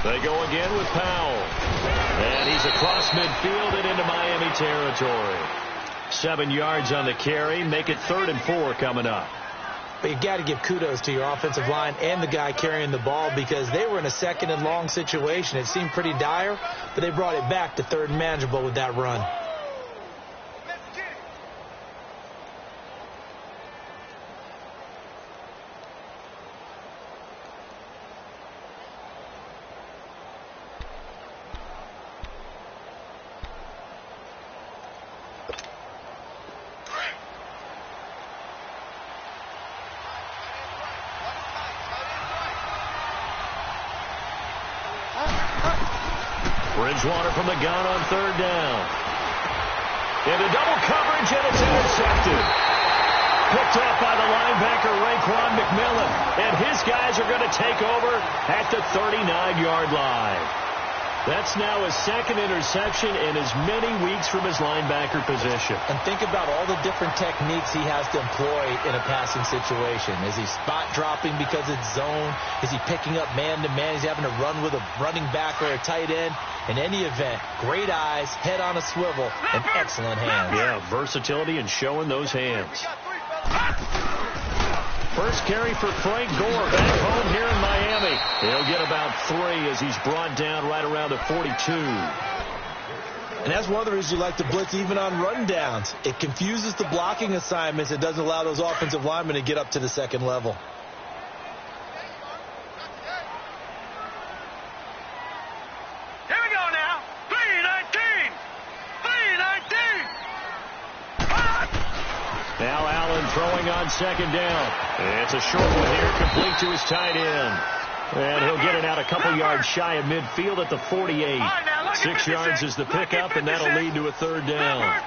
They go again with Powell. And he's across midfield and into Miami territory. 7 yards on the carry. Make it 3rd and 4 coming up. But you got to give kudos to your offensive line and the guy carrying the ball, because they were in a 2nd and long situation. It seemed pretty dire, but they brought it back to 3rd and manageable with that run. Bridgewater from the gun on 3rd down. Into double coverage, and it's intercepted. Picked off by the linebacker, McMillan. And his guys are going to take over at the 39-yard line. That's now his 2nd interception in as many weeks from his linebacker position. And think about all the different techniques he has to employ in a passing situation. Is he spot dropping because it's zone? Is he picking up man-to-man? He's having to run with a running back or a tight end. In any event, great eyes, head on a swivel, and excellent hands. Yeah, versatility and showing those hands. First carry for Frank Gore back home here in Miami. He'll get about 3 as he's brought down right around the 42. And that's one of the reasons you like to blitz even on rundowns. It confuses the blocking assignments. It doesn't allow those offensive linemen to get up to the 2nd level. Here we go now. 3-19. 3-19. Now Allen throwing on 2nd down. It's a short one here, complete to his tight end. And he'll get it out a couple yards shy of midfield at the 48. 6 yards is the pickup, and that'll lead to a 3rd down.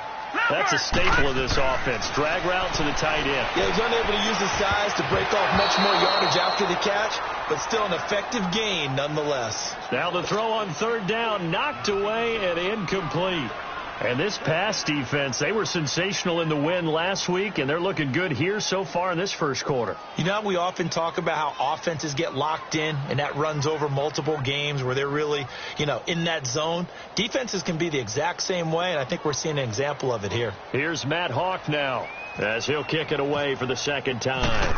That's a staple of this offense. Drag route to the tight end. Yeah, he's unable to use his size to break off much more yardage after the catch, but still an effective gain nonetheless. Now the throw on 3rd down, knocked away and incomplete. And this pass defense, they were sensational in the win last week, and they're looking good here so far in this first quarter. You know, we often talk about how offenses get locked in, and that runs over multiple games where they're really, in that zone. Defenses can be the exact same way, and I think we're seeing an example of it here. Here's Matt Hawk now as he'll kick it away for the 2nd time.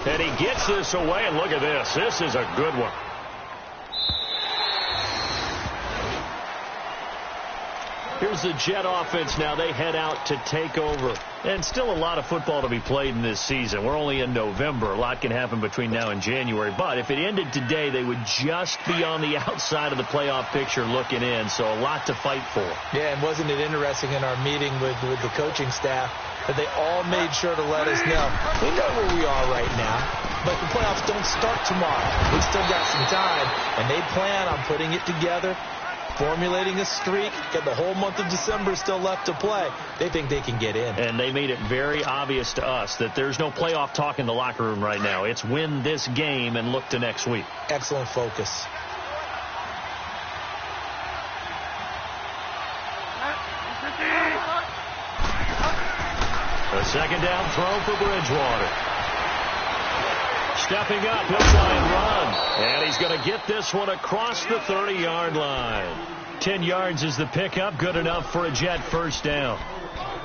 And he gets this away, and look at this. This is a good one. Here's the Jet offense now. They head out to take over. And still a lot of football to be played in this season. We're only in November. A lot can happen between now and January. But if it ended today, they would just be on the outside of the playoff picture looking in. So a lot to fight for. Yeah, and wasn't it interesting in our meeting with the coaching staff that they all made sure to let us know. We know where we are right now, but the playoffs don't start tomorrow. We still got some time, and they plan on putting it together, formulating a streak, get the whole month of December still left to play. They think they can get in. And they made it very obvious to us that there's no playoff talk in the locker room right now. It's win this game and look to next week. Excellent focus. A 2nd down throw for Bridgewater. Stepping up, he'll try and run. And he's going to get this one across the 30-yard line. 10 yards is the pickup, good enough for a Jet first down.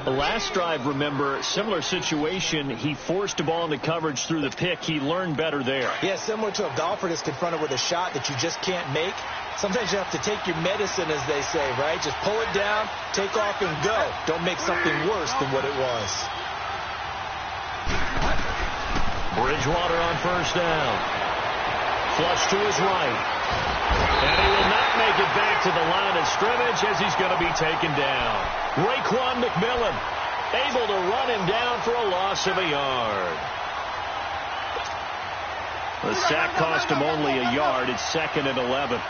The last drive, remember, similar situation. He forced a ball into coverage through the pick. He learned better there. Yeah, similar to a golfer that's confronted with a shot that you just can't make. Sometimes you have to take your medicine, as they say, right? Just pull it down, take off, and go. Don't make something worse than what it was. Bridgewater on first down. Flush to his right. And he will not make it back to the line of scrimmage as he's going to be taken down. McMillan able to run him down for a loss of a yard. The sack cost him only a yard. It's 2nd and 11.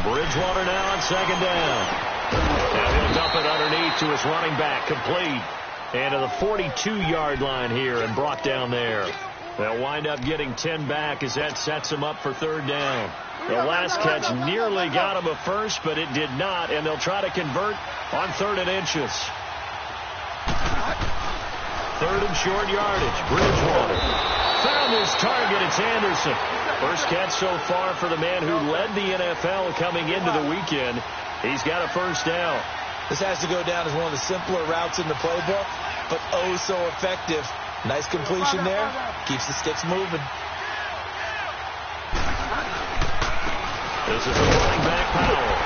Bridgewater now on 2nd down. And he'll dump it underneath to his running back, complete. And to the 42-yard line here and brought down there. They'll wind up getting 10 back as that sets him up for 3rd down. The last catch nearly got him a first, but it did not, and they'll try to convert on 3rd and inches. 3rd and short yardage. Bridgewater found his target. It's Anderson. First catch so far for the man who led the NFL coming into the weekend. He's got a first down. This has to go down as one of the simpler routes in the playbook, but oh so effective. Nice completion there. Keeps the sticks moving. This is the running back, Powell.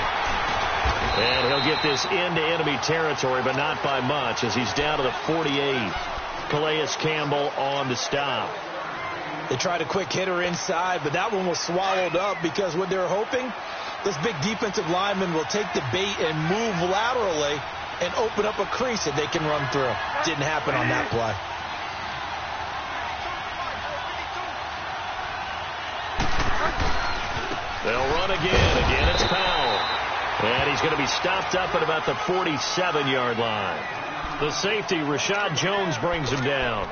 And he'll get this into enemy territory, but not by much, as he's down to the 48. Calais Campbell on the stop. They tried a quick hitter inside, but that one was swallowed up because what they're hoping, this big defensive lineman will take the bait and move laterally and open up a crease that they can run through. Didn't happen on that play. They'll run again. Again, it's Powell. And he's going to be stopped up at about the 47-yard line. The safety, Rashad Jones, brings him down.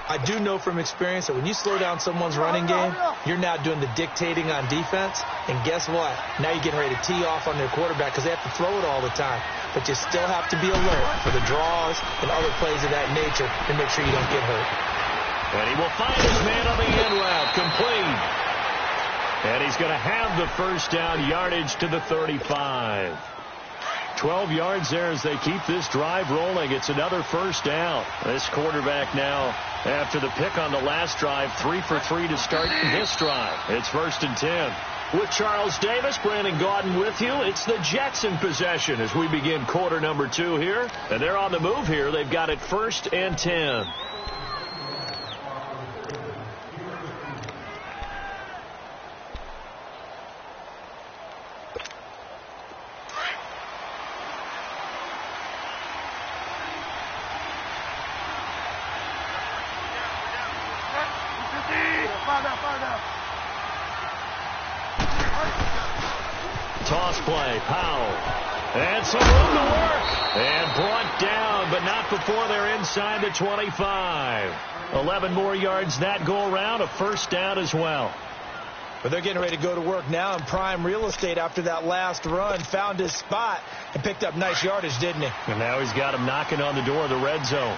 I do know from experience that when you slow down someone's running game, you're now doing the dictating on defense. And guess what? Now you're getting ready to tee off on their quarterback because they have to throw it all the time. But you still have to be alert for the draws and other plays of that nature to make sure you don't get hurt. And he will find his man on the end route, complete. And he's going to have the first down, yardage to the 35. 12 yards there as they keep this drive rolling. It's another first down. This quarterback now, after the pick on the last drive, 3 for 3 to start this drive. It's 1st and 10. With Charles Davis, Brandon Gaudin with you. It's the Jets in possession as we begin quarter number 2 here. And they're on the move here. They've got it 1st and 10. Toss play, Powell. And some room to work. And brought down, but not before they're inside the 25. 11 more yards that go around, a first down as well. But they're getting ready to go to work now in prime real estate after that last run. Found his spot and picked up nice yardage, didn't he? And now he's got him knocking on the door of the red zone.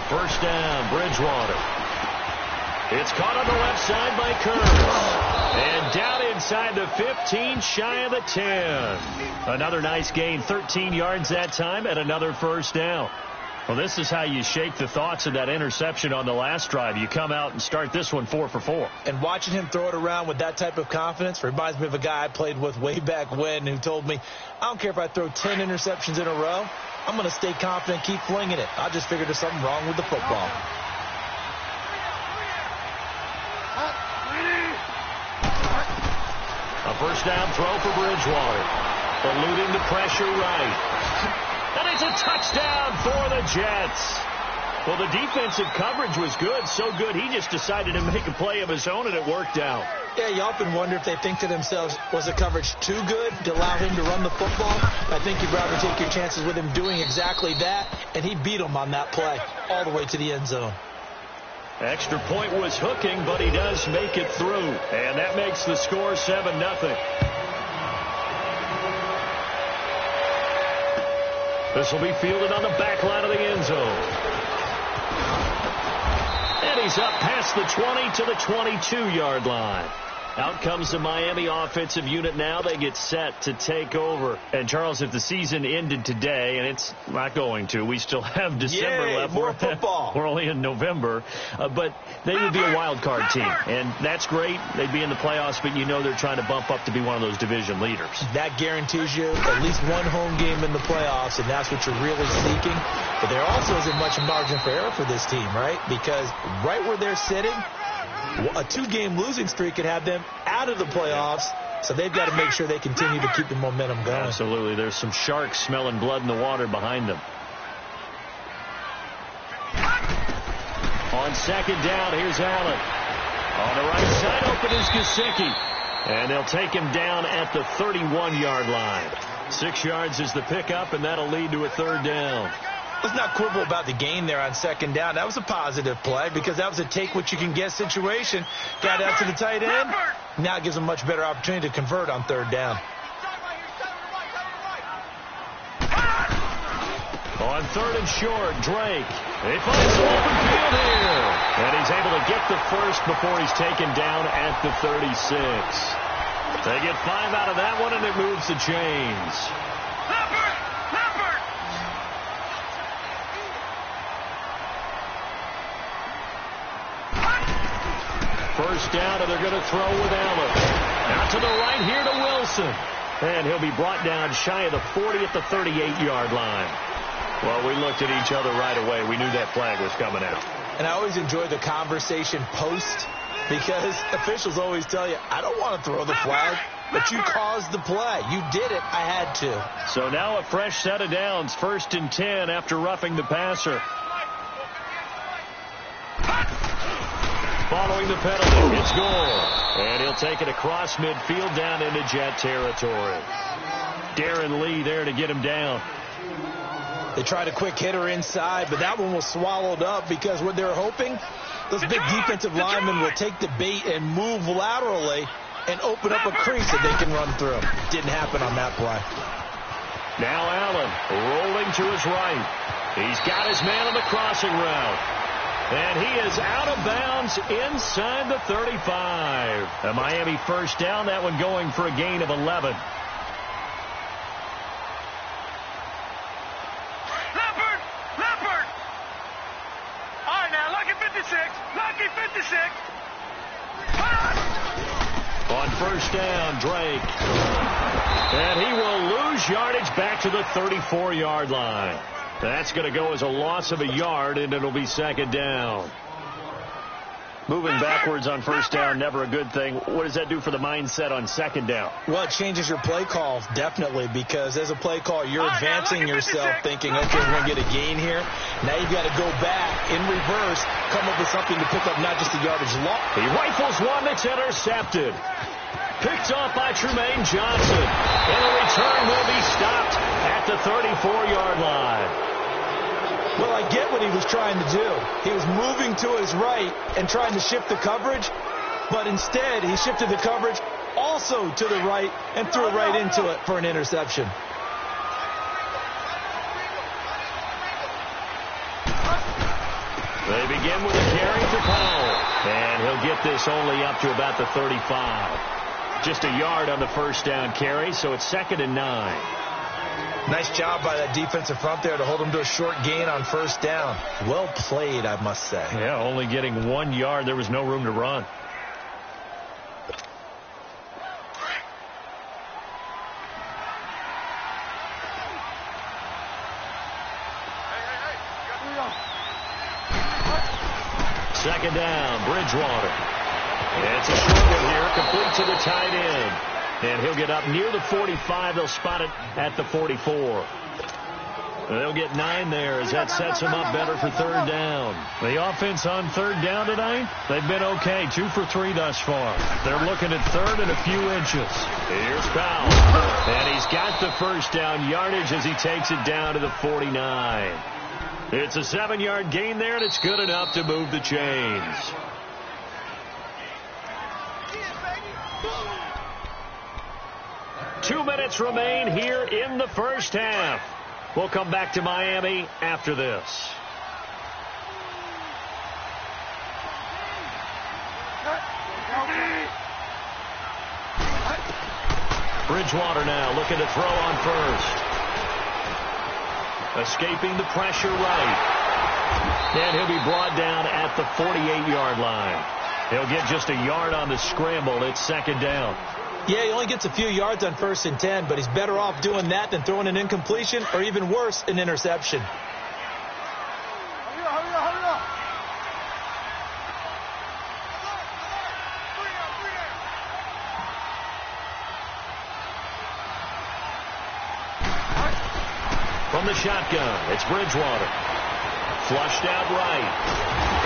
First down, Bridgewater. It's caught on the left side by Kurtz. And down inside the 15, shy of the 10. Another nice gain, 13 yards that time, and another first down. Well, this is how you shake the thoughts of that interception on the last drive. You come out and start this one 4 for 4. And watching him throw it around with that type of confidence reminds me of a guy I played with way back when who told me, I don't care if I throw 10 interceptions in a row. I'm going to stay confident, keep flinging it. I just figured there's something wrong with the football. A first down throw for Bridgewater. Eluding the pressure right. And it's a touchdown for the Jets. Well, the defensive coverage was good, so good he just decided to make a play of his own, and it worked out. Yeah, you often wonder if they think to themselves, was the coverage too good to allow him to run the football? I think you'd rather take your chances with him doing exactly that, and he beat him on that play all the way to the end zone. Extra point was hooking, but he does make it through, and that makes the score 7-0. This will be fielded on the back line of the end zone. And he's up past the 20 to the 22-yard line. Out comes the Miami offensive unit now. They get set to take over. And, Charles, if the season ended today, and it's not going to, we still have December left. More football. We're only in November. But they would be a wild card team. And that's great. They'd be in the playoffs, but you know they're trying to bump up to be one of those division leaders. That guarantees you at least one home game in the playoffs, and that's what you're really seeking. But there also isn't much margin for error for this team, right? Because right where they're sitting, a 2-game losing streak could have them out of the playoffs, so they've got to make sure they continue to keep the momentum going. Absolutely. There's some sharks smelling blood in the water behind them. On second down, here's Allen. On the right side, open is Gesicki. And they'll take him down at the 31-yard line. 6 yards is the pickup, and that'll lead to a third down. Let's not quibble about the gain there on second down. That was a positive play because that was a take-what-you-can-get situation. Got out to the tight end. Now it gives them a much better opportunity to convert on third down. On 3rd and short, Drake. He finds some open field here. And he's able to get the first before he's taken down at the 36. They get 5 out of that one, and it moves the chains. First down, and they're going to throw with Allen. Out to the right here to Wilson. And he'll be brought down shy of the 40 at the 38-yard line. Well, we looked at each other right away. We knew that flag was coming out. And I always enjoy the conversation post because officials always tell you, I don't want to throw the flag, but you caused the play. You did it. I had to. So now a fresh set of downs. 1st and 10 after roughing the passer. Following the penalty, it's Gore. And he'll take it across midfield down into Jet territory. Darren Lee there to get him down. They tried a quick hitter inside, but that one was swallowed up because what they're hoping, those big defensive linemen will take the bait and move laterally and open up a crease that they can run through. Didn't happen on that play. Now Allen rolling to his right. He's got his man on the crossing route. And he is out of bounds inside the 35. A Miami first down, that one going for a gain of 11. Leopard! All right, now, lucky 56. Lucky 56. On first down, Drake. And he will lose yardage back to the 34-yard line. That's going to go as a loss of a yard, and it'll be 2nd down. Moving backwards on first down, never a good thing. What does that do for the mindset on 2nd down? Well, it changes your play call, definitely, because as a play call, you're advancing yourself thinking, okay, we're going to get a gain here. Now you've got to go back in reverse, come up with something to pick up not just the yardage loss. He rifles one that's intercepted. Picked off by Trumaine Johnson. And a return will be stopped at the 34-yard line. Well, I get what he was trying to do. He was moving to his right and trying to shift the coverage, but instead he shifted the coverage also to the right and threw it right into it for an interception. They begin with a carry for Powell. And he'll get this only up to about the 35. Just a yard on the first down carry, so it's 2nd and 9. Nice job by that defensive front there to hold him to a short gain on first down. Well played, I must say. Yeah, only getting 1 yard. There was no room to run. Second down, Bridgewater. It's a short one here, complete to the tight end. And he'll get up near the 45. They'll spot it at the 44. They'll get 9 there as that sets them up better for 3rd down. The offense on 3rd down tonight, they've been okay. 2 for 3 thus far. They're looking at 3rd and a few inches. Here's Powell. And he's got the first down yardage as he takes it down to the 49. It's a 7-yard gain there, and it's good enough to move the chains. Two minutes remain here in the first half. We'll come back to Miami after this. Bridgewater now looking to throw on first. Escaping the pressure right. And he'll be brought down at the 48-yard line. He'll get just a yard on the scramble. It's 2nd down. Yeah, he only gets a few yards on 1st and 10, but he's better off doing that than throwing an incompletion or even worse, an interception. From the shotgun, it's Bridgewater. Flushed out right.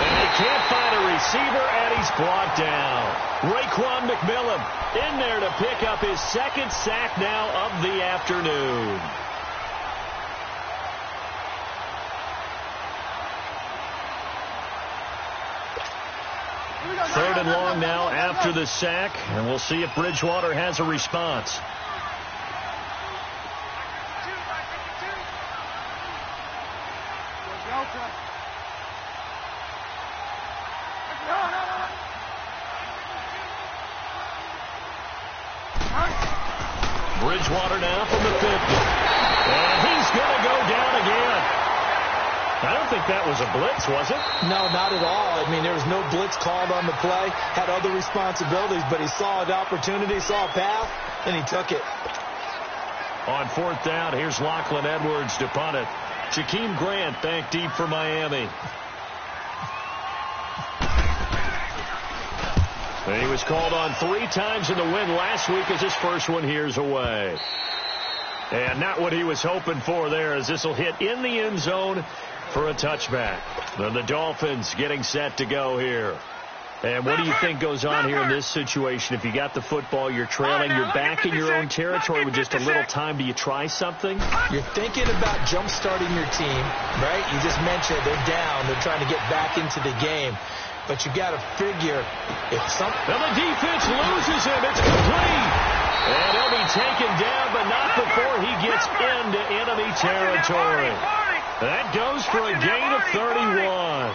And they can't find a receiver, and he's brought down. Raekwon McMillan in there to pick up his 2nd sack now of the afternoon. Third and long now after the sack, and we'll see if Bridgewater has a response. Bridgewater now from the 50. And he's going to go down again. I don't think that was a blitz, was it? No, not at all. I mean, there was no blitz called on the play. Had other responsibilities, but he saw an opportunity, saw a path, and he took it. On 4th down, here's Lachlan Edwards to punt it. Jakeem Grant back deep for Miami. And he was called on 3 times in the win last week as his first one here's away. And not what he was hoping for there, as this will hit in the end zone for a touchback. Then the Dolphins getting set to go here. And what do you think goes on here in this situation? If you got the football, you're trailing, you're back in your own territory with just a little time. Do you try something? You're thinking about jump-starting your team, right? You just mentioned they're down. They're trying to get back into the game. But you got to figure if something... Now the defense loses him. It's complete. And he'll be taken down, but not before he gets into enemy territory. That goes for a gain of 31.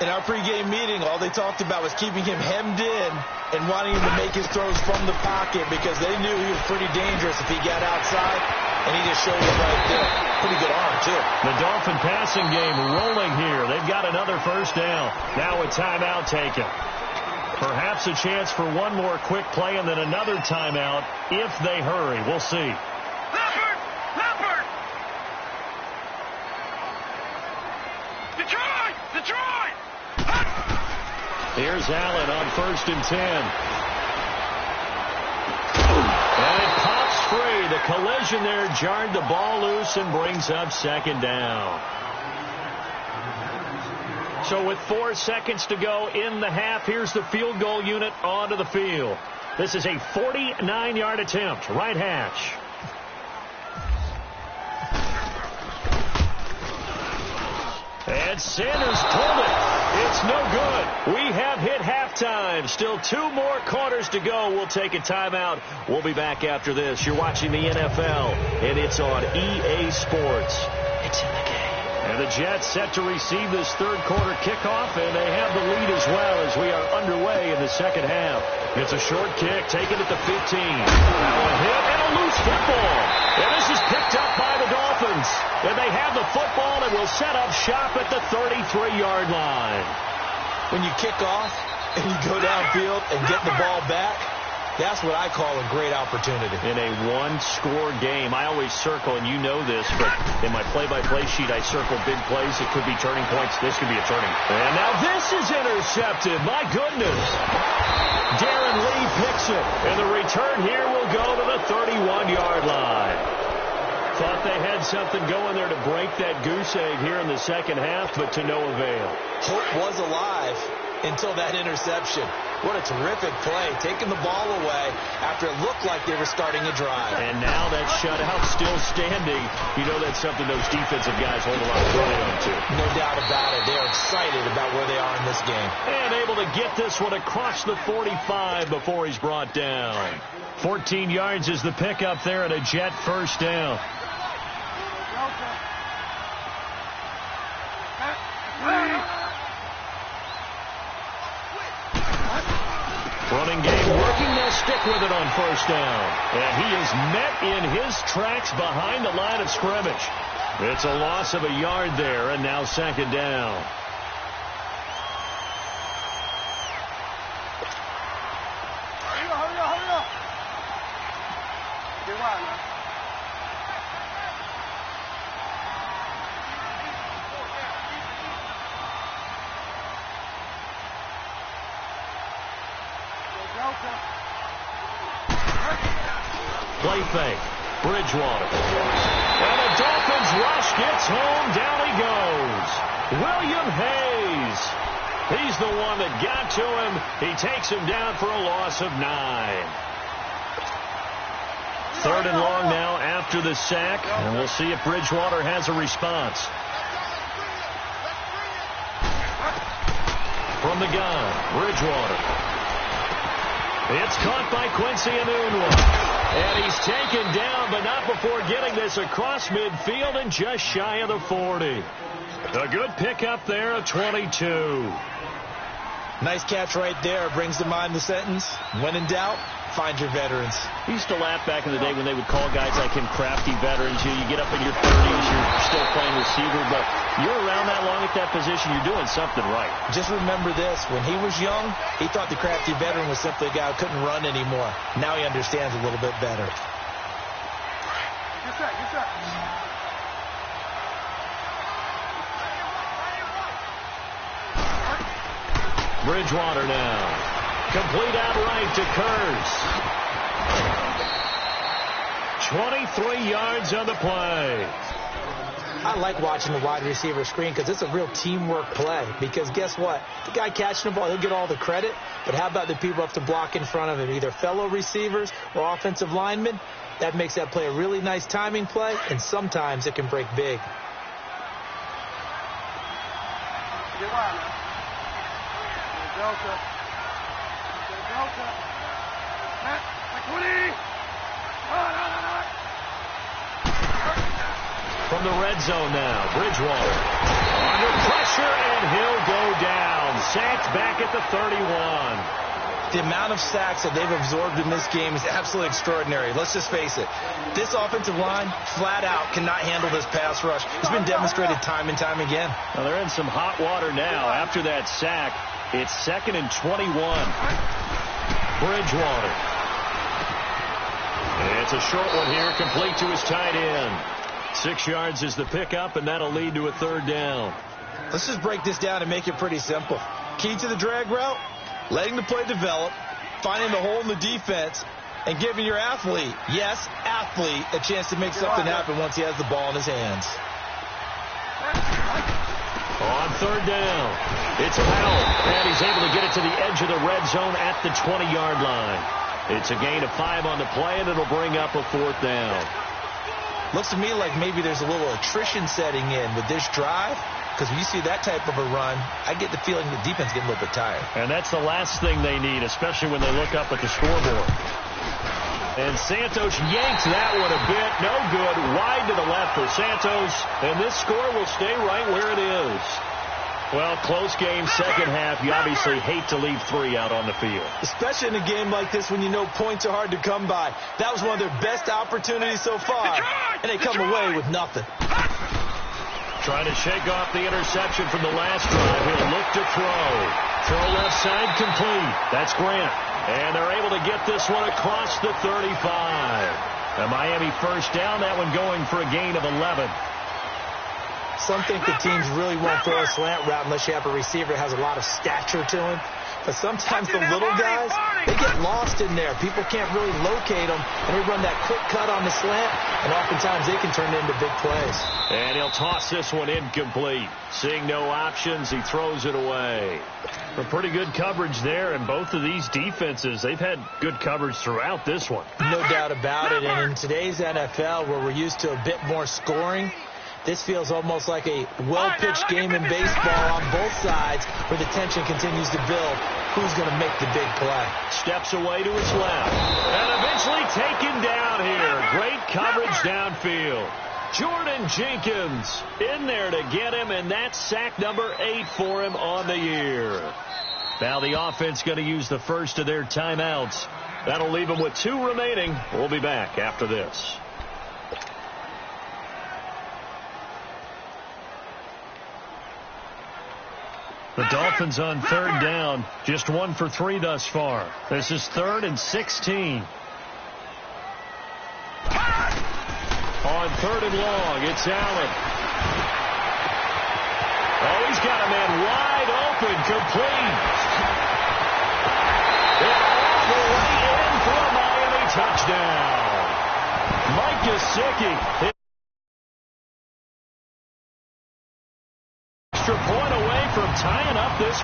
In our pregame meeting, all they talked about was keeping him hemmed in and wanting him to make his throws from the pocket because they knew he was pretty dangerous if he got outside, and he just showed it right there. Pretty good arm, too. The Dolphin passing game rolling here. They've got another first down. Now a timeout taken. Perhaps a chance for one more quick play and then another timeout if they hurry. We'll see. Leopard! Leopard! Detroit! Detroit! Here's Allen on 1st and 10. And it pops free. The collision there jarred the ball loose and brings up 2nd down. So with 4 seconds to go in the half, here's the field goal unit onto the field. This is a 49-yard attempt, right hash. And Sanders pulled it. It's no good. We have hit halftime. Still 2 more quarters to go. We'll take a timeout. We'll be back after this. You're watching the NFL, and it's on EA Sports. It's in the game. And the Jets set to receive this 3rd quarter kickoff, and they have the lead as well as we are underway in the 2nd half. It's a short kick taken at the 15. Now a hit and a loose football. And this is picked up by the Dolphins. And they have the football and will set up shop at the 33-yard line. When you kick off and you go downfield and get the ball back, that's what I call a great opportunity. In a 1-score game, I always circle, and you know this, but in my play-by-play sheet, I circle big plays. It could be turning points. This could be a turning. And now this is intercepted. My goodness. Darren Lee picks it, and the return here will go to the 31-yard line. Thought they had something going there to break that goose egg here in the 2nd half, but to no avail. Hope was alive until that interception. What a terrific play, taking the ball away after it looked like they were starting a drive. And now that shutout still standing. You know that's something those defensive guys hold a lot of pride on to. No doubt about it. They are excited about where they are in this game. And able to get this one across the 45 before he's brought down. 14 yards is the pickup there and a Jet first down. Running game working. They'll stick with it on 1st down. And he is met in his tracks behind the line of scrimmage. It's a loss of a yard there, and now 2nd down. Hurry up. Play fake. Bridgewater. And the Dolphins rush gets home. Down he goes. William Hayes. He's the one that got to him. He takes him down for a loss of 9. 3rd and long now after the sack. And we'll see if Bridgewater has a response. From the gun, Bridgewater. It's caught by Quincy Enunwa. And he's taken down, but not before getting this across midfield and just shy of the 40. A good pickup there of 22. Nice catch right there. Brings to mind the sentence, when in doubt, find your veterans. We used to laugh back in the day when they would call guys like him crafty veterans. You get up in your 30s, you're still playing receiver, but you're around that long at that position, you're doing something right. Just remember this. When he was young, he thought the crafty veteran was simply a guy who couldn't run anymore. Now he understands a little bit better. Yes, sir. Yes, sir. Bridgewater now. Complete out right to Kurz. 23 yards on the play. I like watching the wide receiver screen because it's a real teamwork play. Because guess what? The guy catching the ball, he'll get all the credit. But how about the people up to block in front of him, either fellow receivers or offensive linemen? That makes that play a really nice timing play, and sometimes it can break big. Get wild now. Delta. Delta. Like 20. From the red zone now, Bridgewater. Under pressure, and he'll go down. Sacked back at the 31. The amount of sacks that they've absorbed in this game is absolutely extraordinary. Let's just face it. This offensive line, flat out, cannot handle this pass rush. It's been demonstrated time and time again. Well, they're in some hot water now after that sack. It's 2nd and 21. Bridgewater. It's a short one here, complete to his tight end. 6 yards is the pickup, and that'll lead to a 3rd down. Let's just break this down and make it pretty simple. Key to the drag route, letting the play develop, finding the hole in the defense, and giving your athlete, yes, athlete, a chance to make something happen once he has the ball in his hands. On 3rd down, it's Powell, and he's able to get it to the edge of the red zone at the 20-yard line. It's a gain of 5 on the play, and it'll bring up a 4th down. Looks to me like maybe there's a little attrition setting in with this drive, because when you see that type of a run, I get the feeling the defense getting a little bit tired. And that's the last thing they need, especially when they look up at the scoreboard. And Santos yanked that one a bit. No good. Wide to the left for Santos. And this score will stay right where it is. Well, close game, second half. You obviously hate to leave 3 out on the field. Especially in a game like this when you know points are hard to come by. That was one of their best opportunities so far. And they come away with nothing. Trying to shake off the interception from the last drive. He'll look to throw. Throw left side complete. That's Grant. And they're able to get this one across the 35. A Miami first down. That one going for a gain of 11. Some think the teams really won't throw a slant route unless you have a receiver that has a lot of stature to him. But sometimes the little guys, they get lost in there. People can't really locate them, and they run that quick cut on the slant, and oftentimes they can turn it into big plays. And he'll toss this one incomplete. Seeing no options, he throws it away. A pretty good coverage there, and both of these defenses, they've had good coverage throughout this one. No doubt about it, and in today's NFL, where we're used to a bit more scoring, this feels almost like a well-pitched game in baseball on both sides where the tension continues to build. Who's going to make the big play? Steps away to his left. And eventually taken down here. Great coverage downfield. Jordan Jenkins in there to get him, and that's sack number 8 for him on the year. Now the offense going to use the first of their timeouts. That'll leave them with 2 remaining. We'll be back after this. The Dolphins on 3rd down, just 1 for 3 thus far. This is 3rd and 16. On 3rd and long, it's Allen. Oh, he's got a man wide open, complete. And all the way in for a Miami touchdown. Mike Gesicki. Extra point away from tying up this.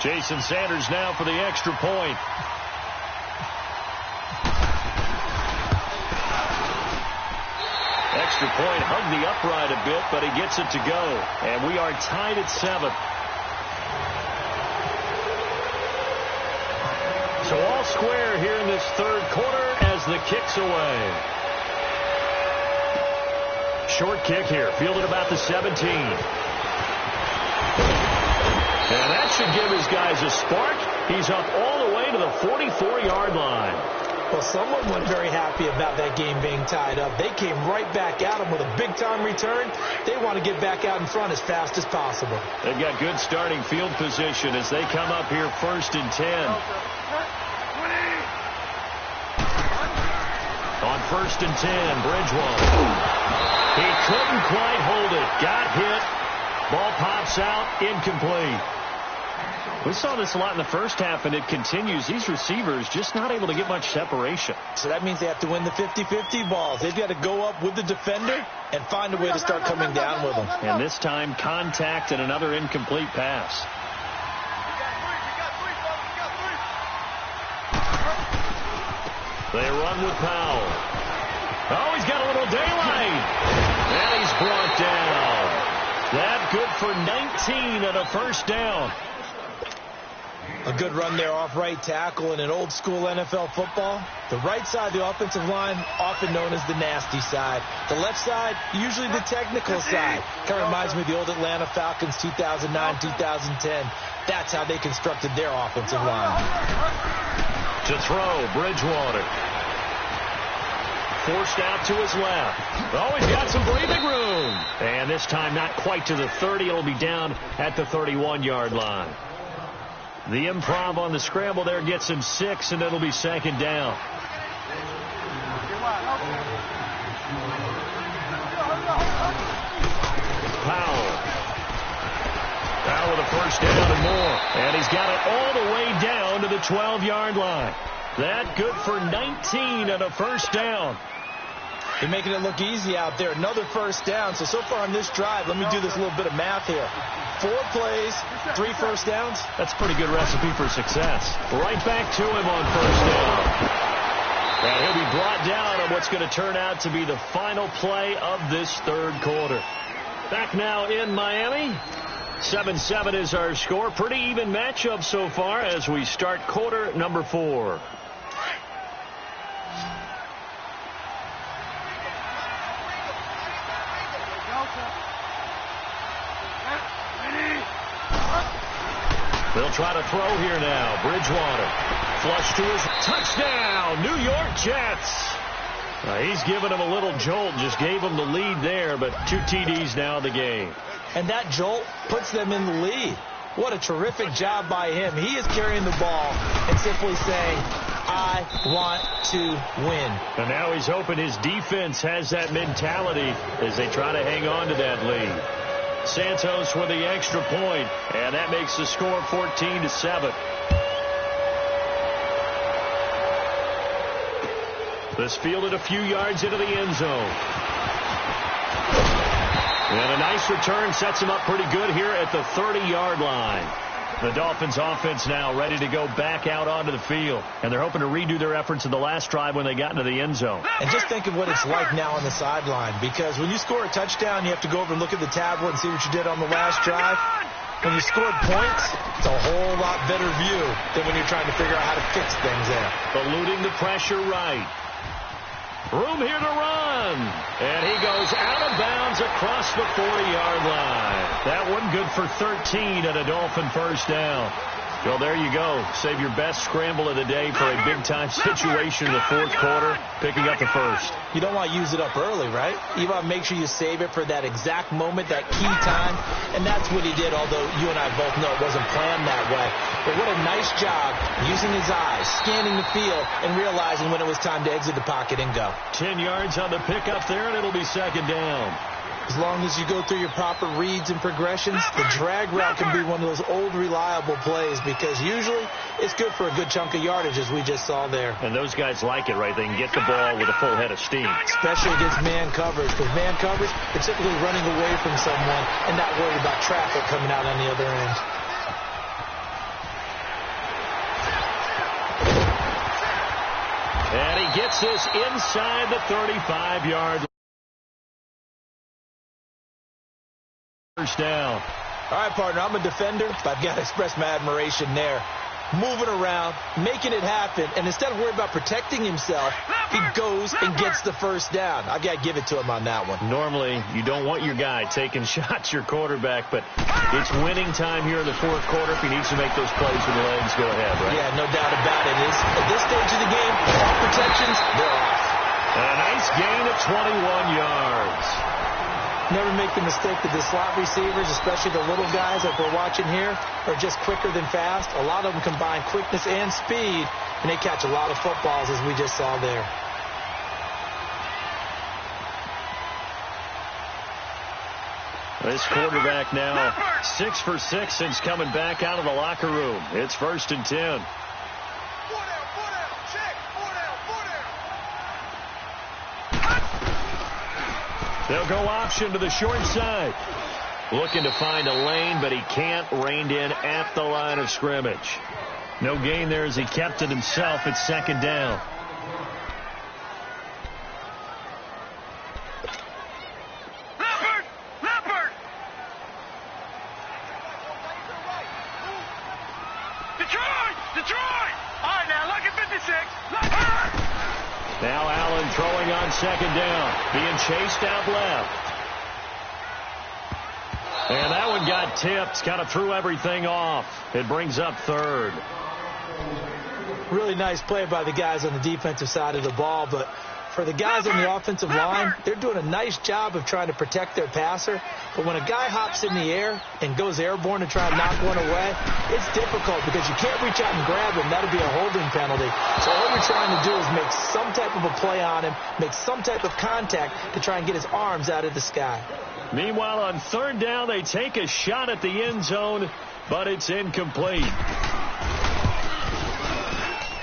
Jason Sanders now for the extra point. Extra point hugged the upright a bit, but he gets it to go. And we are tied at 7. So all square here in this 3rd quarter as the kick's away. Short kick here, fielded about the 17. And that should give his guys a spark. He's up all the way to the 44-yard line. Well, someone wasn't very happy about that game being tied up. They came right back at him with a big-time return. They want to get back out in front as fast as possible. They've got good starting field position as they come up here 1st and 10. On 1st and 10, Bridgewater. He couldn't quite hold it. Got hit. Ball pops out. Incomplete. We saw this a lot in the first half, and it continues. These receivers just not able to get much separation. So that means they have to win the 50-50 balls. They've got to go up with the defender and find a way to start coming down with them. And this time, contact and another incomplete pass. They run with Powell. Oh, he's got a little daylight. And he's brought down. That good for 19 and a first down. A good run there off right tackle in an old-school NFL football. The right side of the offensive line, often known as the nasty side. The left side, usually the technical side. Kind of reminds me of the old Atlanta Falcons 2009-2010. That's how they constructed their offensive line. To throw, Bridgewater. Forced out to his left. Oh, he's got some breathing room. And this time not quite to the 30. It'll be down at the 31-yard line. The improv on the scramble there gets him 6, and it'll be 2nd down. Powell. Powell with a first down and more. And he's got it all the way down to the 12-yard line. That good for 19 and a first down. They're making it look easy out there. Another first down. So far on this drive, let me do this little bit of math here. 4 plays, 3 first downs. That's a pretty good recipe for success. Right back to him on first down. And he'll be brought down on what's going to turn out to be the final play of this 3rd quarter. Back now in Miami. 7-7 is our score. Pretty even matchup so far as we start quarter number 4. They'll try to throw here now. Bridgewater. Flush to his touchdown. New York Jets. He's given him a little jolt. Just gave him the lead there, but 2 TDs now in the game. And that jolt puts them in the lead. What a terrific job by him. He is carrying the ball and simply saying, I want to win. And now he's hoping his defense has that mentality as they try to hang on to that lead. Santos with the extra point, and that makes the score 14-7. This fielded a few yards into the end zone. And a nice return sets him up pretty good here at the 30-yard line. The Dolphins offense now ready to go back out onto the field. And they're hoping to redo their efforts in the last drive when they got into the end zone. And just think of what it's like now on the sideline. Because when you score a touchdown, you have to go over and look at the tablet and see what you did on the last drive. When you scored points, it's a whole lot better view than when you're trying to figure out how to fix things there. Eluding the pressure right. Room here to run. And he goes out of bounds across the 40-yard line. That one good for 13 and a Dolphin first down. Well, there you go. Save your best scramble of the day for a big-time situation in the 4th quarter, picking up the first. You don't want to use it up early, right? You want to make sure you save it for that exact moment, that key time. And that's what he did, although you and I both know it wasn't planned that way. But what a nice job using his eyes, scanning the field, and realizing when it was time to exit the pocket and go. 10 yards on the pickup there, and it'll be 2nd down. As long as you go through your proper reads and progressions, the drag route can be one of those old reliable plays because usually it's good for a good chunk of yardage as we just saw there. And those guys like it, right? They can get the ball with a full head of steam. Especially against man coverage. Because man coverage, they're typically running away from someone and not worried about traffic coming out on the other end. And he gets this inside the 35-yard line. First down. All right, partner, I'm a defender, but I've got to express my admiration there. moving around, making it happen, and instead of worrying about protecting himself, he goes and gets the first down. I've got to give it to him on that one. Normally, you don't want your guy taking shots, your quarterback, but it's winning time here in the fourth quarter if he needs to make those plays when the legs go ahead, right? Yeah, no doubt about it. At this stage of the game, all protections, they're off. And a nice gain of 21 yards. Never make the mistake that the slot receivers, especially the little guys that we're watching here, are just quicker than fast. A lot of them combine quickness and speed, and they catch a lot of footballs, as we just saw there. This quarterback now 6 for 6 since coming back out of the locker room. It's 1st and 10. They'll go option to the short side. Looking to find a lane, but he can't. Reined in at the line of scrimmage. No gain there as he kept it himself. It's 2nd down. Leopard! Detroit! All right, now look at 56. Leopard! Now Allen throwing on 2nd down. Being chased out left. And that one got tipped. Kind of threw everything off. It brings up 3rd. Really nice play by the guys on the defensive side of the ball, but for the guys on the offensive line, they're doing a nice job of trying to protect their passer. But when a guy hops in the air and goes airborne to try and knock one away, it's difficult because you can't reach out and grab him. That'll be a holding penalty. So all you're trying to do is make some type of a play on him, make some type of contact to try and get his arms out of the sky. Meanwhile, on 3rd down, they take a shot at the end zone, but it's incomplete.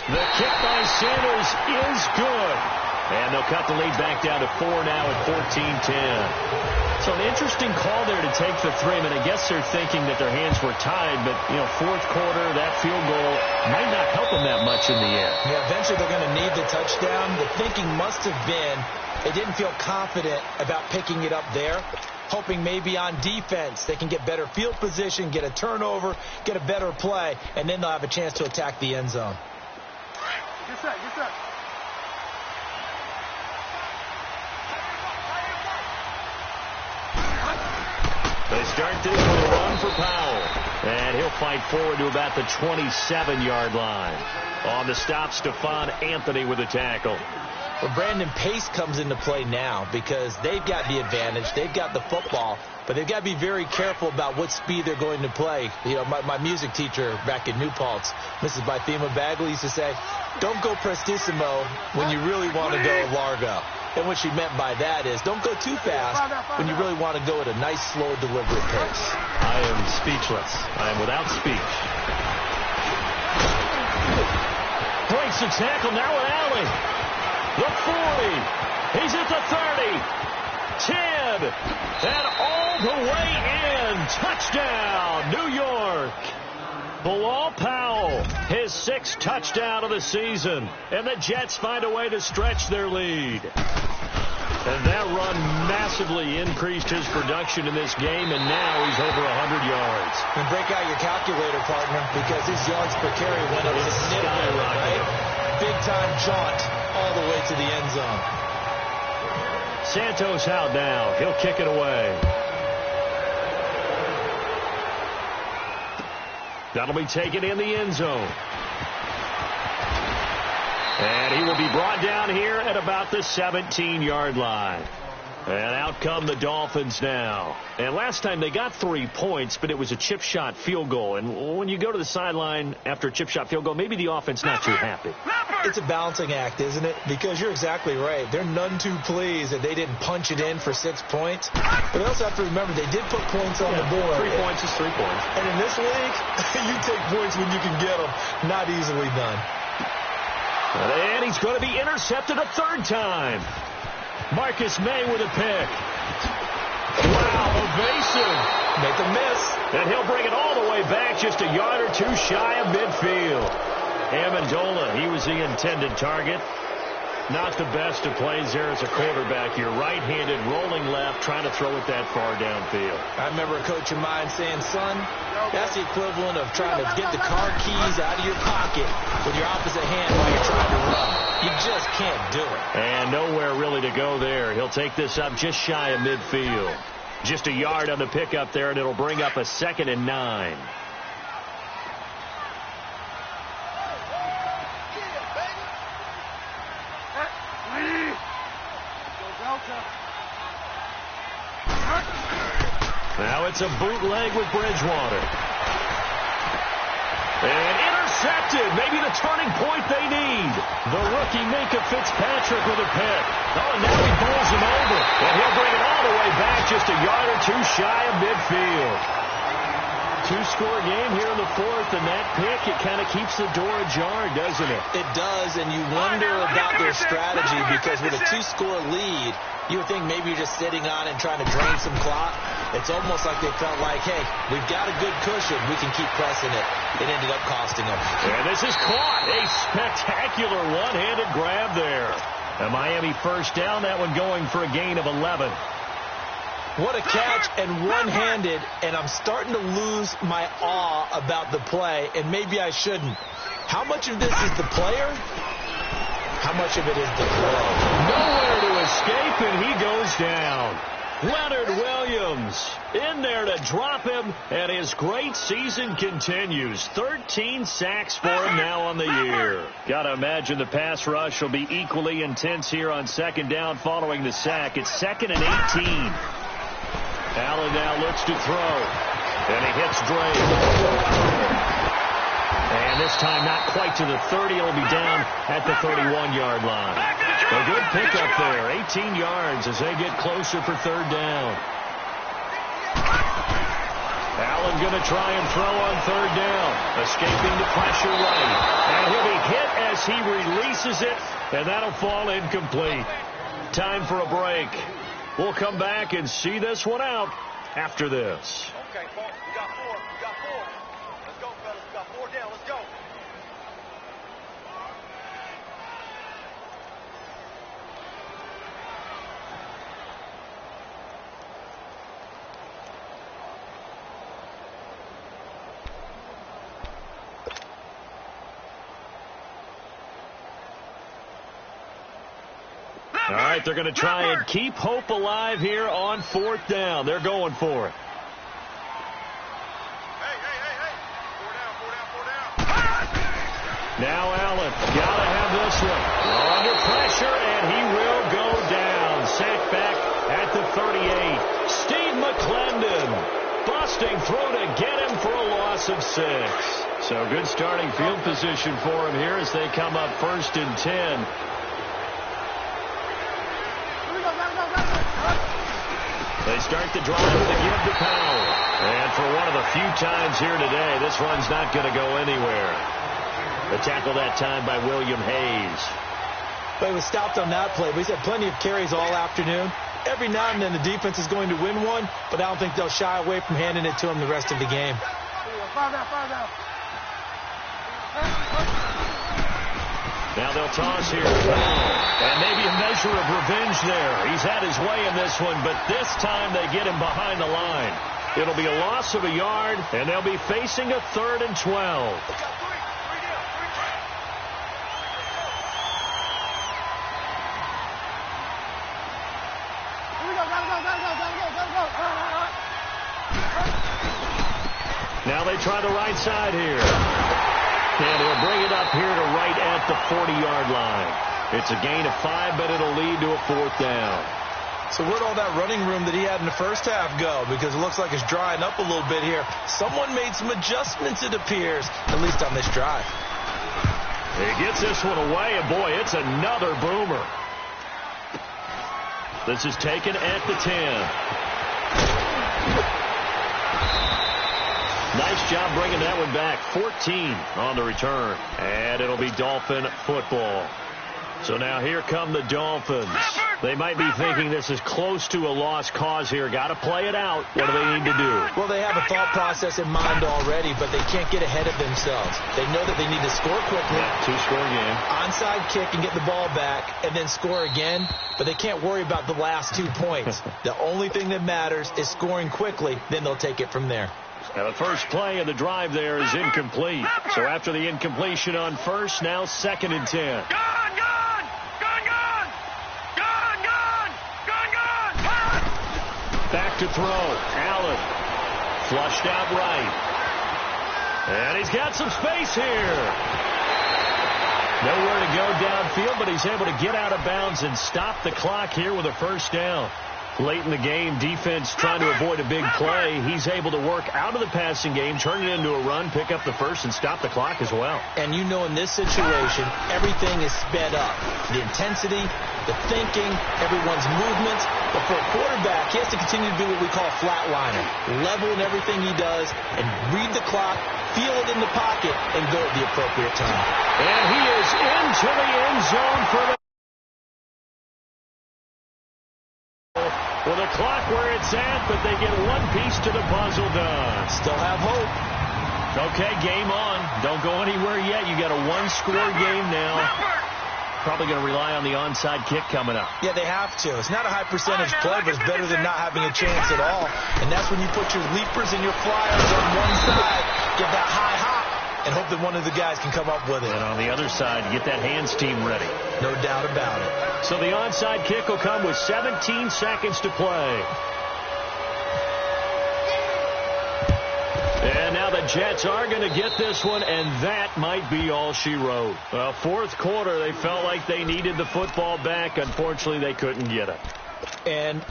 The kick by Sanders is good. And they'll cut the lead back down to 4 now at 14-10. So an interesting call there to take the 3. I mean, I guess they're thinking that their hands were tied, but, you know, 4th quarter, that field goal might not help them that much in the end. Yeah, eventually they're going to need the touchdown. The thinking must have been they didn't feel confident about picking it up there, hoping maybe on defense they can get better field position, get a turnover, get a better play, and then they'll have a chance to attack the end zone. Get set. They start this with a run for Powell. And he'll fight forward to about the 27-yard line. On the stop, Stephon Anthony with a tackle. Well, Brandon, pace comes into play now because they've got the advantage. They've got the football, but they've got to be very careful about what speed they're going to play. You know, my music teacher back in New Paltz, Mrs. Bythema Bagley, used to say, don't go prestissimo when you really want to go largo. And what she meant by that is don't go too fast when you really want to go at a nice, slow, deliberate pace. I am speechless. I am without speech. Breaks the tackle now with Alley. The 40. He's at the 30. 10. And all the way in. Touchdown, New York. Bilal Powell, his 6th touchdown of the season. And the Jets find a way to stretch their lead. And that run massively increased his production in this game, and now he's over 100 yards. And break out your calculator, partner, because his yards per carry went up significantly, right? Big-time jaunt all the way to the end zone. Santos out now. He'll kick it away. That'll be taken in the end zone. And he will be brought down here at about the 17-yard line. And out come the Dolphins now. And last time they got 3 points, but it was a chip shot field goal. And when you go to the sideline after a chip shot field goal, maybe the offense not too happy. It's a balancing act, isn't it? Because you're exactly right. They're none too pleased that they didn't punch it in for 6 points. But they also have to remember they did put points on the board. 3 points is 3 points. And in this league, you take points when you can get them. Not easily done. And he's going to be intercepted a 3rd time. Marcus May with a pick. Wow, evasive. Make a miss. And he'll bring it all the way back just a yard or 2 shy of midfield. Amendola, he was the intended target. Not the best of plays there as a quarterback. You're right-handed, rolling left, trying to throw it that far downfield. I remember a coach of mine saying, son, that's the equivalent of trying to get the car keys out of your pocket with your opposite hand while you're trying to run. You just can't do it. And nowhere really to go there. He'll take this up just shy of midfield. Just a yard on the pickup there, and it'll bring up a 2nd and 9. Now it's a bootleg with Bridgewater. And intercepted. Maybe the turning point they need. The rookie Minka Fitzpatrick with a pick. Oh, and now he bowls him over. And he'll bring it all the way back just a yard or two shy of midfield. Two-score game here in the 4th, and that pick, it kind of keeps the door ajar, doesn't it? It does, and you wonder about their strategy because with a 2-score lead, you would think maybe you're just sitting on and trying to drain some clock. It's almost like they felt like, hey, we've got a good cushion. We can keep pressing it. It ended up costing them. And this is caught. A spectacular one-handed grab there. A Miami first down, that one going for a gain of 11. What a catch, and one-handed, and I'm starting to lose my awe about the play, and maybe I shouldn't. How much of this is the player? How much of it is the throw? Nowhere to escape, and he goes down. Leonard Williams in there to drop him, and his great season continues. 13 sacks for him now on the year. Got to imagine the pass rush will be equally intense here on 2nd down following the sack. It's 2nd and 18. Allen now looks to throw, and he hits Drake. And this time not quite to the 30. It'll be down at the 31-yard line. A good pickup there, 18 yards as they get closer for 3rd down. Allen going to try and throw on 3rd down, escaping the pressure right. And he'll be hit as he releases it, and that'll fall incomplete. Time for a break. We'll come back and see this one out after this. Okay, folks, we got 4. We got 4. Let's go, fellas. We got 4 down. Let's go. All right, they're going to try and keep hope alive here on 4th down. They're going for it. Hey. 4 down. Now Allen, got to have this one. Under pressure, and he will go down. Sacked back at the 38. Steve McClendon busting through to get him for a loss of 6. So good starting field position for him here as they come up 1st and 10. They start the drive with a give to Powell. And for one of the few times here today, this run's not going to go anywhere. The tackle that time by William Hayes. But he was stopped on that play. But he's had plenty of carries all afternoon. Every now and then the defense is going to win one, but I don't think they'll shy away from handing it to him the rest of the game. 5 down. Now they'll toss here. And maybe a measure of revenge there. He's had his way in this one, but this time they get him behind the line. It'll be a loss of a yard, and they'll be facing a 3rd and 12. Now they try the right side here. And he'll bring it up here to right at the 40-yard line. It's a gain of 5, but it'll lead to a 4th down. So where'd all that running room that he had in the first half go? Because it looks like it's drying up a little bit here. Someone made some adjustments, it appears, at least on this drive. He gets this one away, and boy, it's another boomer. This is taken at the 10. Nice job bringing that one back. 14 on the return. And it'll be Dolphin football. So now here come the Dolphins. They might be thinking this is close to a lost cause here. Got to play it out. What do they need to do? Well, they have a thought process in mind already, but they can't get ahead of themselves. They know that they need to score quickly. Yeah, two-score game. Onside kick and get the ball back and then score again, but they can't worry about the last 2 points. The only thing that matters is scoring quickly, then they'll take it from there. Now the first play of the drive there is incomplete. So after the incompletion on first, now 2nd and 10. Back to throw. Allen. Flushed out right. And he's got some space here. Nowhere to go downfield, but he's able to get out of bounds and stop the clock here with a first down. Late in the game, defense trying to avoid a big play. He's able to work out of the passing game, turn it into a run, pick up the first, and stop the clock as well. And you know in this situation, everything is sped up. The intensity, the thinking, everyone's movements. But for a quarterback, he has to continue to do what we call flatliner. Level in everything he does and read the clock, feel it in the pocket, and go at the appropriate time. And he is into the end zone for the with a clock where it's at, but they get one piece to the puzzle done. Still have hope. Okay, game on. Don't go anywhere yet. You got a one-score game now. Probably going to rely on the onside kick coming up. Yeah, they have to. It's not a high percentage play, but it's better than not having a chance at all. And that's when you put your leapers and your flyers on one side, get that high hop, and hope that one of the guys can come up with it. And on the other side, get that hands team ready. No doubt about it. So the onside kick will come with 17 seconds to play. And now the Jets are going to get this one, and that might be all she wrote. Well, fourth quarter, they felt like they needed the football back. Unfortunately, they couldn't get it. And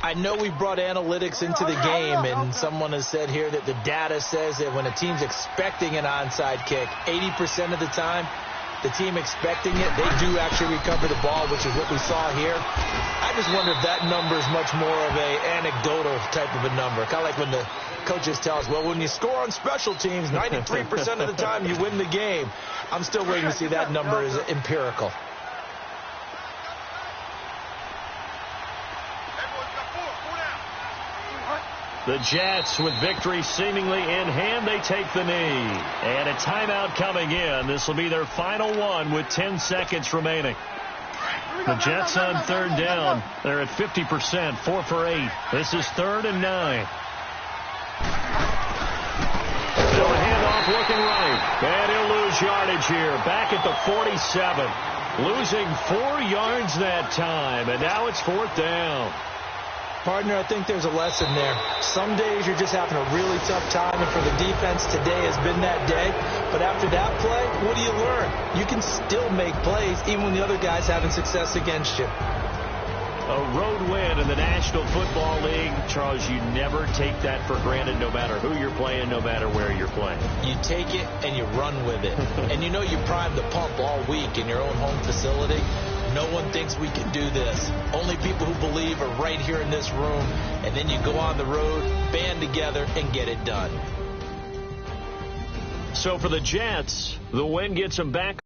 I know we brought analytics into the game, and someone has said here that the data says that when a team's expecting an onside kick, 80% of the time, the team expecting it, they do actually recover the ball, which is what we saw here. I just wonder if that number is much more of a anecdotal type of a number. Kind of like when the coaches tell us, well, when you score on special teams, 93% of the time you win the game. I'm still waiting to see that number is empirical. The Jets, with victory seemingly in hand, they take the knee. And a timeout coming in. This will be their final one with 10 seconds remaining. The Jets on third down. They're at 50%, 4 for 8. This is 3rd and 9. So a handoff looking right. And he'll lose yardage here. Back at the 47. Losing 4 yards that time. And now it's 4th down. Partner, I think there's a lesson there. Some days you're just having a really tough time, and for the defense, today has been that day. But after that play, what do you learn? You can still make plays even when the other guy's having success against you. A road win in the National Football League. Charles, you never take that for granted no matter who you're playing, no matter where you're playing. You take it and you run with it. And you know you primed the pump all week in your own home facility. No one thinks we can do this. Only people who believe are right here in this room. And then you go on the road, band together, and get it done. So for the Jets, the win gets them back